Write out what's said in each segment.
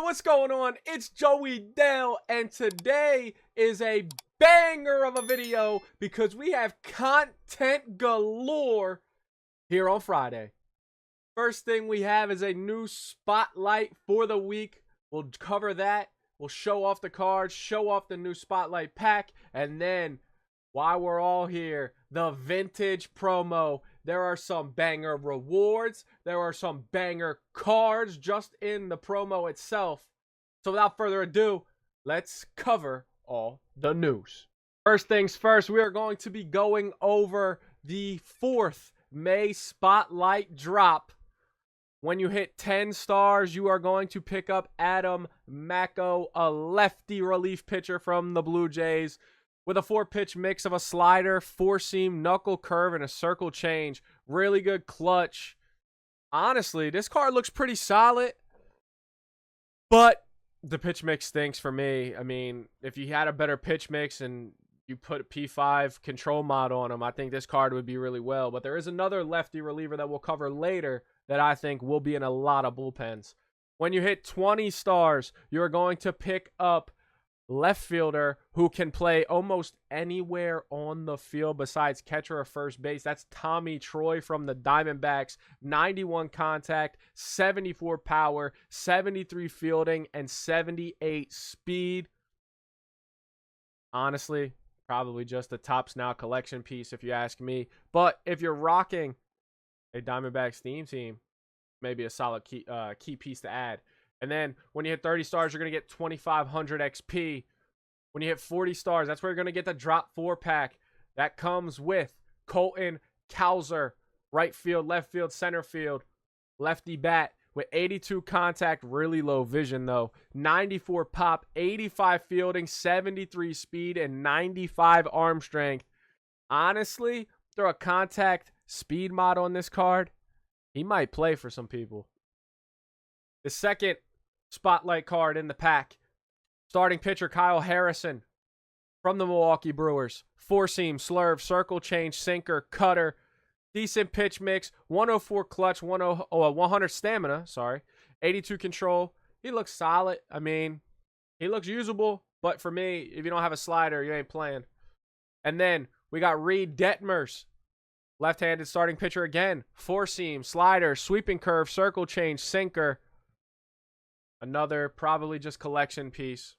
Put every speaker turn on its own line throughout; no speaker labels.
what's going on? It's Joey Dell, and today is a banger of a video because we have content galore here on Friday. First thing we have is a new spotlight for the week. We'll cover that. We'll show off the cards, show off the new spotlight pack, and then while we're all here, the vintage promo. There are some banger rewards. There are some banger cards just in the promo itself. So without further ado, let's cover all the news. First things first, we are going to be going over the 4th May Spotlight drop. When you hit 10 stars, you are going to pick up Adam Macko, a lefty relief pitcher from the Blue Jays, with a 4-pitch mix of a slider, 4-seam, knuckle curve, and a circle change. Really good clutch. Honestly, this card looks pretty solid, but the pitch mix stinks for me. I mean, if you had a better pitch mix and you put a P5 control mod on him, I think this card would be really well. But there is another lefty reliever that we'll cover later that I think will be in a lot of bullpens. When you hit 20 stars, you're going to pick up left fielder who can play almost anywhere on the field besides catcher or first base. That's Tommy Troy from the Diamondbacks. 91 contact, 74 power, 73 fielding, and 78 speed. Honestly, probably just a Topps Now collection piece if you ask me. But if you're rocking a Diamondbacks theme team, maybe a solid key piece to add. And then when you hit 30 stars, you're going to get 2,500 XP. When you hit 40 stars, that's where you're going to get the Drop 4 pack. That comes with Colton, Cowser, right field, left field, center field, lefty bat with 82 contact, really low vision though. 94 pop, 85 fielding, 73 speed, and 95 arm strength. Honestly, throw a contact speed mod on this card, he might play for some people. The second spotlight card in the pack, starting pitcher Kyle Harrison from the Milwaukee Brewers. 4-seam, slurve, circle change, sinker, cutter, decent pitch mix, 104 clutch, 100 stamina, 82 control. He looks solid. I mean, he looks usable, but for me, if you don't have a slider, you ain't playing. And then we got Reed Detmers, left-handed starting pitcher again. 4-seam, slider, sweeping curve, circle change, sinker. Another probably just collection piece.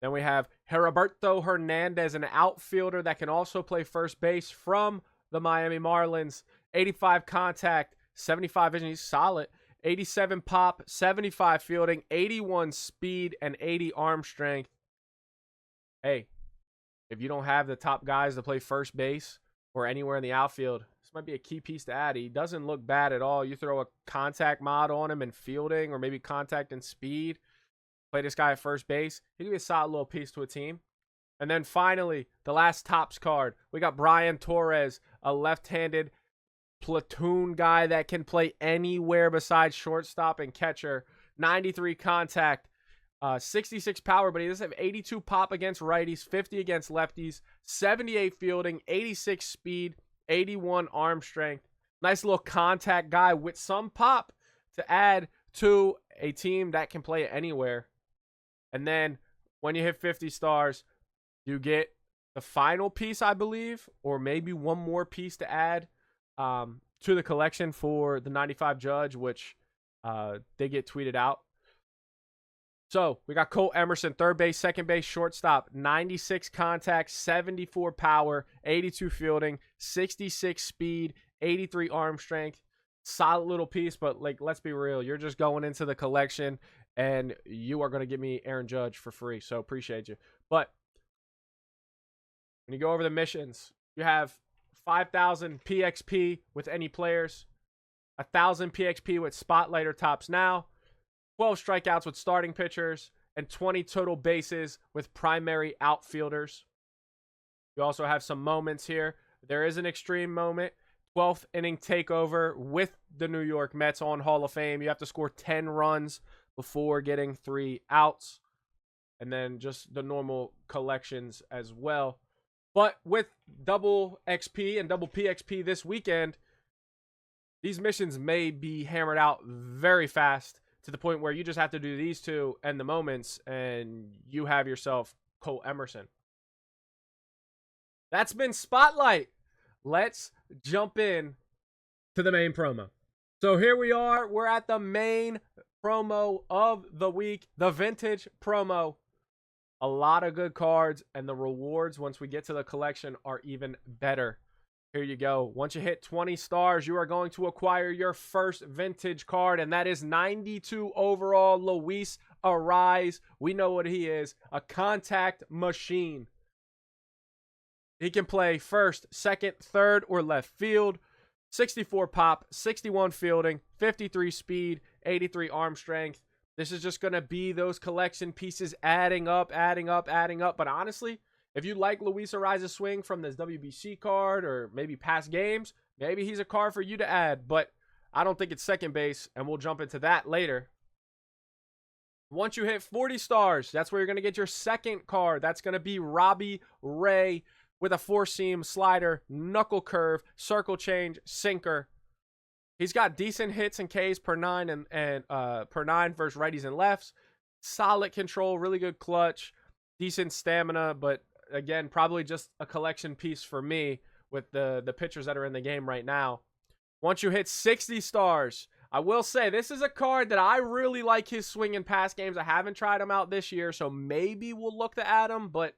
Then we have Heriberto Hernandez, an outfielder that can also play first base from the Miami Marlins. 85 contact, 75 vision. He's solid. 87 pop, 75 fielding, 81 speed, and 80 arm strength. Hey, if you don't have the top guys to play first base or anywhere in the outfield, this might be a key piece to add. He doesn't look bad at all. You throw a contact mod on him and fielding, or maybe contact and speed. Play this guy at first base. He could be a solid little piece to a team. And then finally, the last Topps card. We got Brian Torres, a left-handed platoon guy that can play anywhere besides shortstop and catcher. 93 contact, 66 power, but he does have 82 pop against righties, 50 against lefties, 78 fielding, 86 speed, 81 arm strength. Nice little contact guy with some pop to add to a team that can play anywhere. And then when you hit 50 stars, you get the final piece, I believe, or maybe one more piece to add to the collection for the 95 Judge, which they get tweeted out. So we got Colt Emerson, third base, second base, shortstop, 96 contact, 74 power, 82 fielding, 66 speed, 83 arm strength. Solid little piece, but like, let's be real. You're just going into the collection and you are going to give me Aaron Judge for free. So appreciate you. But when you go over the missions, you have 5,000 PXP with any players, 1,000 PXP with Spotlight or Topps Now, 12 strikeouts with starting pitchers, and 20 total bases with primary outfielders. You also have some moments here. There is an extreme moment. 12th inning takeover with the New York Mets on Hall of Fame. You have to score 10 runs before getting 3 outs. And then just the normal collections as well. But with double XP and double PXP this weekend, these missions may be hammered out very fast to the point where you just have to do these two and the moments, and you have yourself Colt Emerson. That's been Spotlight. Let's jump in to the main promo. So here we are. We're at the main promo of the week, the vintage promo. A lot of good cards, and the rewards once we get to the collection are even better. Here you go. Once you hit 20 stars, you are going to acquire your first vintage card, and that is 92 overall Luis Arraez. We know what he is, a contact machine. He can play first, second, third, or left field. 64 pop, 61 fielding, 53 speed, 83 arm strength. This is just going to be those collection pieces adding up. But honestly, if you like Luis Arraez's swing from this WBC card or maybe past games, maybe he's a card for you to add. But I don't think it's second base, and we'll jump into that later. Once you hit 40 stars, that's where you're going to get your second card. That's going to be Robbie Ray with a four-seam slider, knuckle curve, circle change, sinker. He's got decent hits and Ks per 9 and per 9 versus righties and lefts. Solid control, really good clutch, decent stamina, but again, probably just a collection piece for me with the pitchers that are in the game right now. Once you hit 60 stars, I will say this is a card that I really like his swing in past games. I haven't tried him out this year, so maybe we'll look to add him, but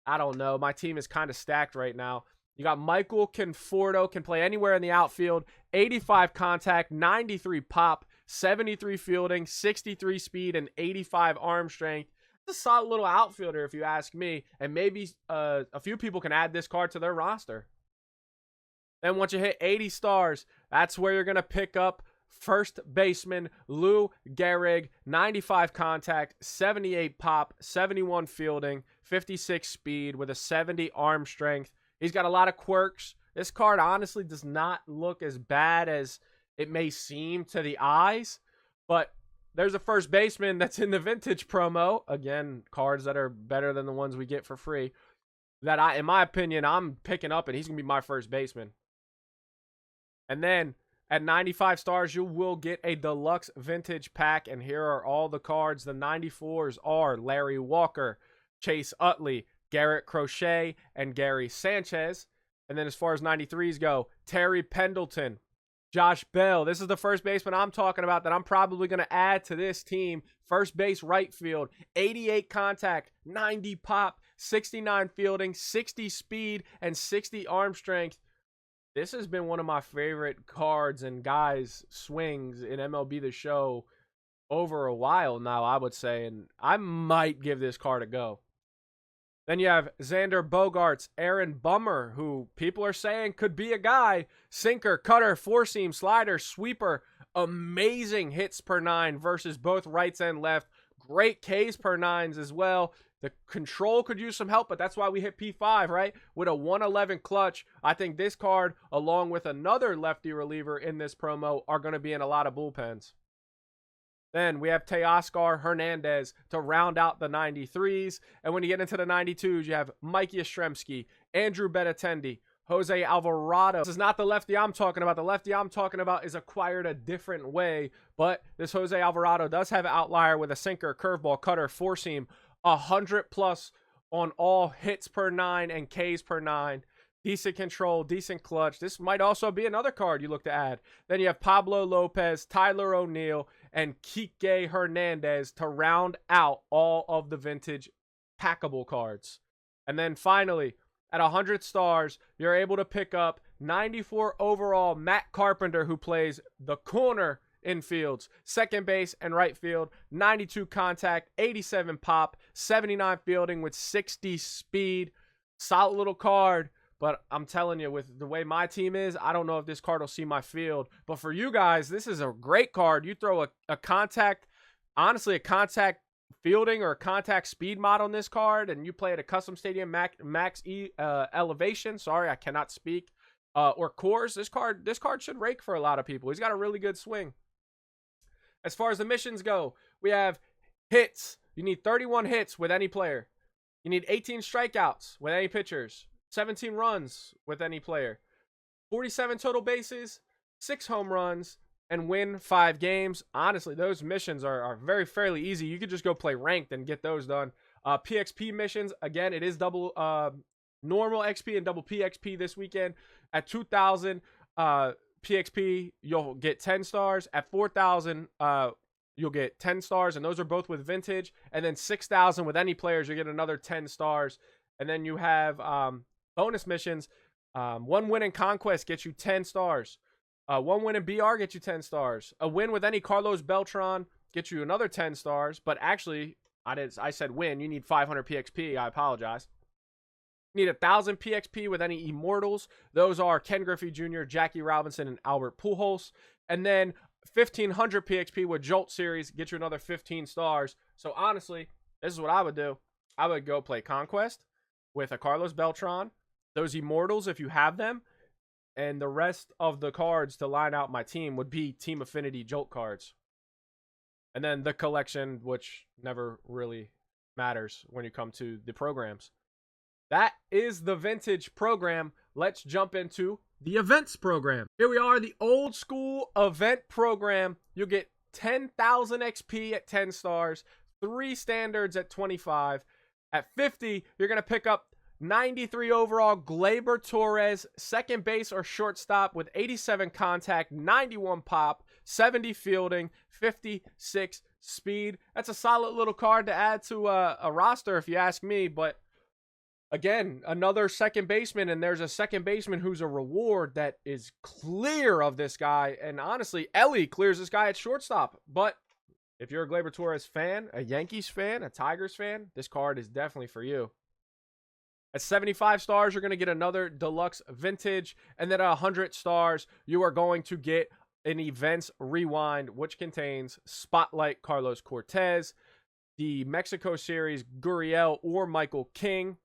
I don't know. My team is kind of stacked right now. You got Michael Conforto, can play anywhere in the outfield, 85 contact, 93 pop, 73 fielding, 63 speed, and 85 arm strength. It's a solid little outfielder if you ask me, and maybe a few people can add this card to their roster. Then once you hit 80 stars, that's where you're going to pick up first baseman Lou Gehrig, 95 contact, 78 pop, 71 fielding, 56 speed with a 70 arm strength. He's got a lot of quirks. This card honestly does not look as bad as it may seem to the eyes, but there's a first baseman that's in the vintage promo. Again, cards that are better than the ones we get for free that in my opinion, I'm picking up, and he's going to be my first baseman. And then at 95 stars, you will get a deluxe vintage pack, and here are all the cards. The 94s are Larry Walker, Chase Utley, Garrett Crochet, and Gary Sanchez. And then as far as 93s go, Terry Pendleton, Josh Bell. This is the first baseman I'm talking about that I'm probably going to add to this team. First base, right field, 88 contact, 90 pop, 69 fielding, 60 speed, and 60 arm strength. This has been one of my favorite cards and guys' swings in MLB The Show over a while now, I would say, and I might give this card a go. Then you have Xander Bogaerts, Aaron Bummer, who people are saying could be a guy. Sinker, cutter, four-seam, slider, sweeper, amazing hits per 9 versus both rights and left. Great Ks per 9s as well. The control could use some help, but that's why we hit P5, right? With a 111 clutch, I think this card, along with another lefty reliever in this promo, are going to be in a lot of bullpens. Then we have Teoscar Hernandez to round out the 93s. And when you get into the 92s, you have Mike Yastrzemski, Andrew Benintendi, Jose Alvarado. This is not the lefty I'm talking about. The lefty I'm talking about is acquired a different way. But this Jose Alvarado does have an outlier with a sinker, curveball, cutter, four-seam, 100 plus on all hits per 9 and Ks per 9. Decent control, decent clutch. This might also be another card you look to add. Then you have Pablo Lopez, Tyler O'Neill, and Kike Hernandez to round out all of the vintage packable cards. And then finally, at 100 stars, you're able to pick up 94 overall Matt Carpenter, who plays the corner infields, second base and right field, 92 contact, 87 pop, 79 fielding with 60 speed. Solid little card, but I'm telling you, with the way my team is, I don't know if this card will see my field. But for you guys, this is a great card. You throw a contact, honestly, a contact fielding or a contact speed mod on this card, and you play at a custom stadium max elevation. Sorry, I cannot speak. Or course, this card should rake for a lot of people. He's got a really good swing. As far as the missions go, we have hits. You need 31 hits with any player. You need 18 strikeouts with any pitchers. 17 runs with any player. 47 total bases, 6 home runs, and win 5 games. Honestly, those missions are fairly easy. You could just go play ranked and get those done. PXP missions, again, it is double normal XP and double PXP this weekend. At 2,000 PXP, you'll get 10 stars. At 4,000, you'll get 10 stars, and those are both with vintage. And then 6,000 with any players, you get another 10 stars. And then you have bonus missions. 1 win in Conquest gets you 10 stars. 1 win in BR gets you 10 stars. A win with any Carlos Beltran gets you another 10 stars. But actually, I said win. You need 500 PXP. I apologize. You need 1,000 PXP with any Immortals. Those are Ken Griffey Jr., Jackie Robinson, and Albert Pujols. And then 1,500 PXP with Jolt Series gets you another 15 stars. So honestly, this is what I would do. I would go play Conquest with a Carlos Beltran, those Immortals if you have them, and the rest of the cards to line out my team would be Team Affinity Jolt cards. And then the collection, which never really matters when you come to the programs. That is the vintage program. Let's jump into the events program. Here we are, the old school event program. You'll get 10,000 XP at 10 stars, 3 standards at 25. At 50, you're going to pick up 93 overall Gleyber Torres, second base or shortstop with 87 contact, 91 pop, 70 fielding, 56 speed. That's a solid little card to add to a roster if you ask me, but again, another second baseman, and there's a second baseman who's a reward that is clear of this guy. And honestly, Ellie clears this guy at shortstop. But if you're a Gleyber Torres fan, a Yankees fan, a Tigers fan, this card is definitely for you. At 75 stars, you're going to get another Deluxe Vintage. And then at 100 stars, you are going to get an Events Rewind, which contains Spotlight Carlos Cortez, the Mexico Series Gurriel or Michael King.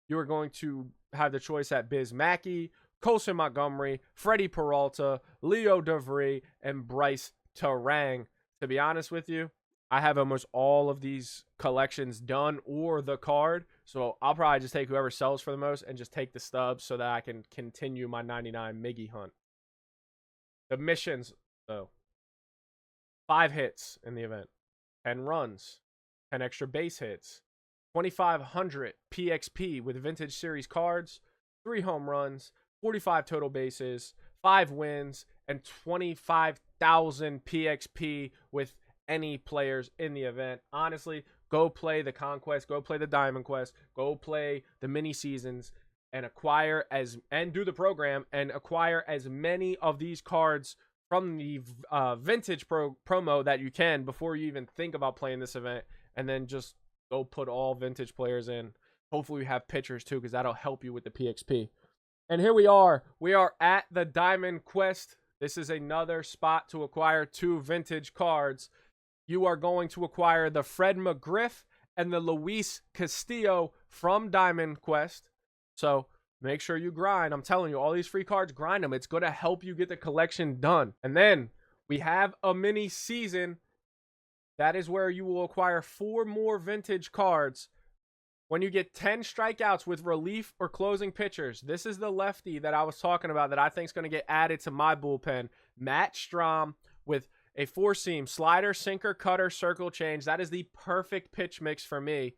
You are going to have the choice at Biz Mackey, Colson Montgomery, Freddie Peralta, Leo DeVry, and Bryce Terang. To be honest with you, I have almost all of these collections done or the card. So I'll probably just take whoever sells for the most and just take the stubs so that I can continue my 99 Miggy hunt. The missions, though. 5 hits in the event. 10 runs. 10 extra base hits. 2,500 PXP with Vintage Series cards, 3 home runs, 45 total bases, 5 wins, and 25,000 PXP with any players in the event. Honestly, go play the Conquest, go play the Diamond Quest, go play the mini seasons, and do the program and acquire as many of these cards from the vintage promo that you can before you even think about playing this event, and then just go put all vintage players in. Hopefully we have pitchers too, because that'll help you with the PXP. And here we are. We are at the Diamond Quest. This is another spot to acquire 2 vintage cards. You are going to acquire the Fred McGriff and the Luis Castillo from Diamond Quest. So make sure you grind. I'm telling you, all these free cards, grind them. It's going to help you get the collection done. And then we have a mini season. That is where you will acquire 4 more vintage cards. When you get 10 strikeouts with relief or closing pitchers, this is the lefty that I was talking about that I think is going to get added to my bullpen. Matt Strahm with a 4-seam slider, sinker, cutter, circle change. That is the perfect pitch mix for me.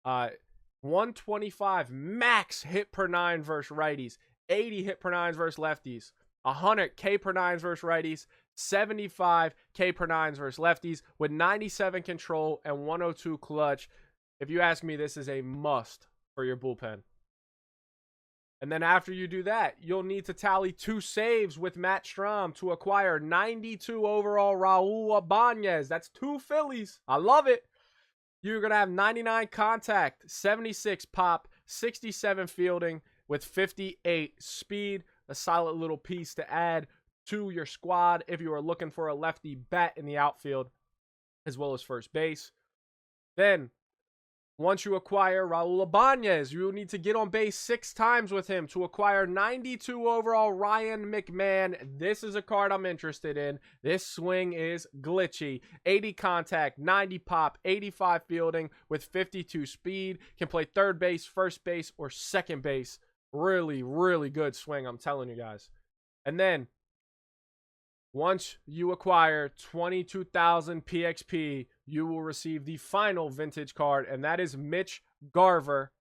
125 max hit per 9 versus righties. 80 hit per 9 versus lefties. 100 K per 9s versus righties. 75 K per 9s versus lefties with 97 control and 102 clutch. If you ask me, this is a must for your bullpen. And then after you do that, you'll need to tally 2 saves with Matt Strahm to acquire 92 overall Raul Ibanez. That's 2 Phillies. I love it. You're going to have 99 contact, 76 pop, 67 fielding with 58 speed. A solid little piece to add to your squad if you are looking for a lefty bat in the outfield as well as first base. Then, once you acquire Raul Ibanez, you will need to get on base 6 times with him to acquire 92 overall Ryan McMahon. This is a card I'm interested in. This swing is glitchy. 80 contact, 90 pop, 85 fielding with 52 speed. Can play third base, first base, or second base. Really, really good swing, I'm telling you guys. And then Once you acquire 22,000 PXP, you will receive the final vintage card, and that is Mitch Garver,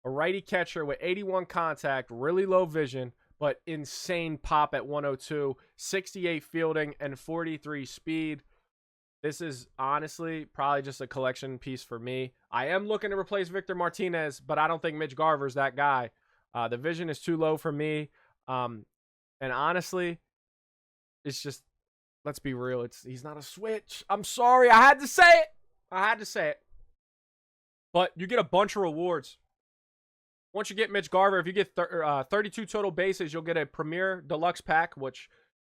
a righty catcher with 81 contact, really low vision, but insane pop at 102, 68 fielding, and 43 speed. This is honestly probably just a collection piece for me. I am looking to replace Victor Martinez, but I don't think Mitch Garver's that guy. The vision is too low for me. And honestly, it's just, let's be real. He's not a switch. I'm sorry. I had to say it. But you get a bunch of rewards. Once you get Mitch Garver, if you get 32 total bases, you'll get a Premier Deluxe pack, which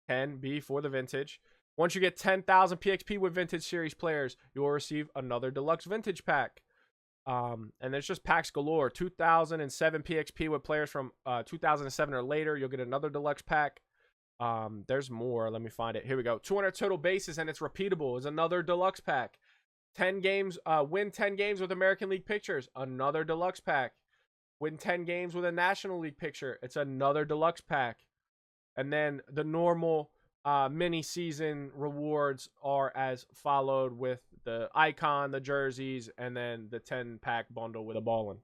can be for the vintage. Once you get 10,000 PXP with vintage series players, you will receive another Deluxe vintage pack. And there's just packs galore. 2007 PXP with players from 2007 or later, you'll get another Deluxe pack. There's more. Let me find it. Here we go. 200 total bases, and it's repeatable. Is another Deluxe pack. 10 games, win 10 games with American League pictures. Another Deluxe pack. Win 10 games with a National League picture. It's another Deluxe pack. And then the normal mini season rewards are as followed, with the icon, the jerseys, and then the 10-pack bundle with a ballin'.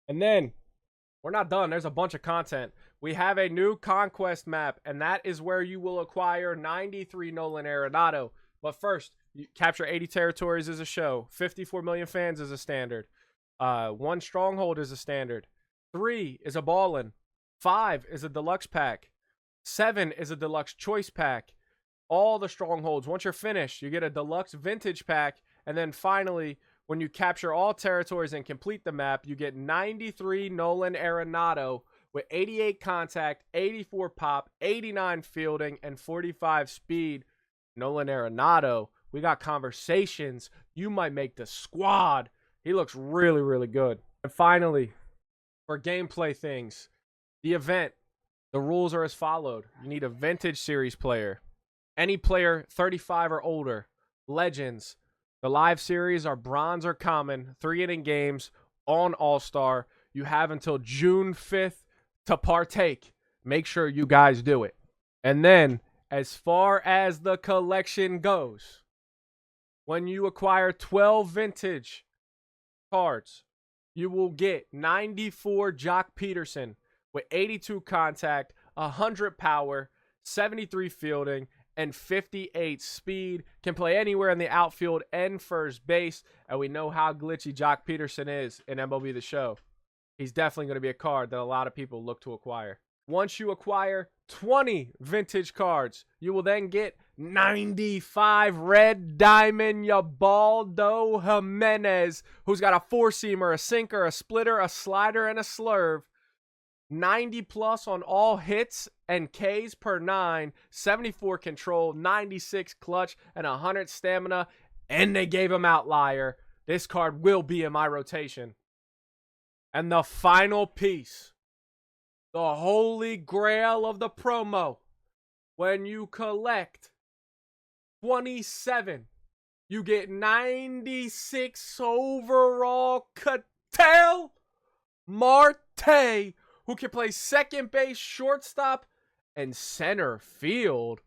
And then we're not done. There's a bunch of content. We have a new Conquest map, and that is where you will acquire 93 Nolan Arenado. But first, you capture 80 territories as a show. 54 million fans is a standard. 1 stronghold is a standard. 3 is a ballin'. 5 is a Deluxe pack. 7 is a Deluxe choice pack. All the strongholds. Once you're finished, you get a Deluxe vintage pack. And then finally, when you capture all territories and complete the map, you get 93 Nolan Arenado with 88 contact, 84 pop, 89 fielding, and 45 speed. Nolan Arenado, we got conversations. You might make the squad. He looks really, really good. And finally, for gameplay things, the event. The rules are as followed. You need a vintage series player. Any player 35 or older. Legends. The live series are bronze or common. 3-inning games on All-Star. You have until June 5th to partake. Make sure you guys do it. And then, as far as the collection goes, when you acquire 12 vintage cards, you will get 94 Joc Pederson with 82 contact, 100 power, 73 fielding, and 58 speed. Can play anywhere in the outfield and first base. And we know how glitchy Joc Pederson is in MLB The Show. He's definitely going to be a card that a lot of people look to acquire. Once you acquire 20 vintage cards, you will then get 95 Red Diamond Ubaldo Jimenez, who's got a 4-seamer, a sinker, a splitter, a slider, and a slurve. 90 plus on all hits and Ks per 9, 74 control, 96 clutch, and 100 stamina. And they gave him outlier. This card will be in my rotation. And the final piece, the holy grail of the promo. When you collect 27, you get 96 overall Ketel Marte, who can play second base, shortstop, and center field.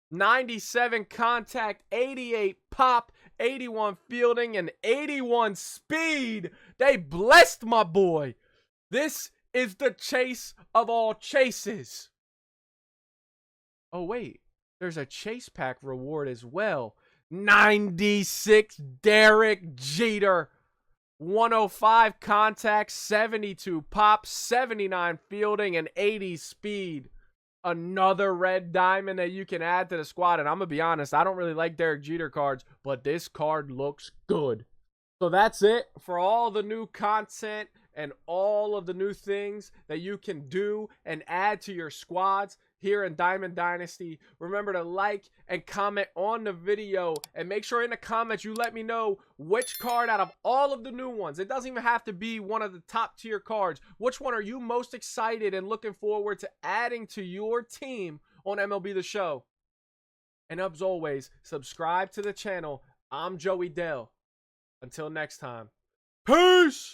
97 contact, 88 pop, 81 fielding, and 81 speed. They blessed my boy. This is the chase of all chases. Oh, wait. There's a chase pack reward as well. 96 Derek Jeter. 105 contact, 72 pop, 79 fielding, and 80 speed. Another red diamond that you can add to the squad. And I'm going to be honest, I don't really like Derek Jeter cards, but this card looks good. So that's it for all the new content and all of the new things that you can do and add to your squads here in Diamond Dynasty. Remember to like and comment on the video, and make sure in the comments you let me know which card out of all of the new ones, it doesn't even have to be one of the top tier cards, which one are you most excited and looking forward to adding to your team on MLB The Show. And as always, subscribe to the channel. I'm Joey Dell. Until next time, peace!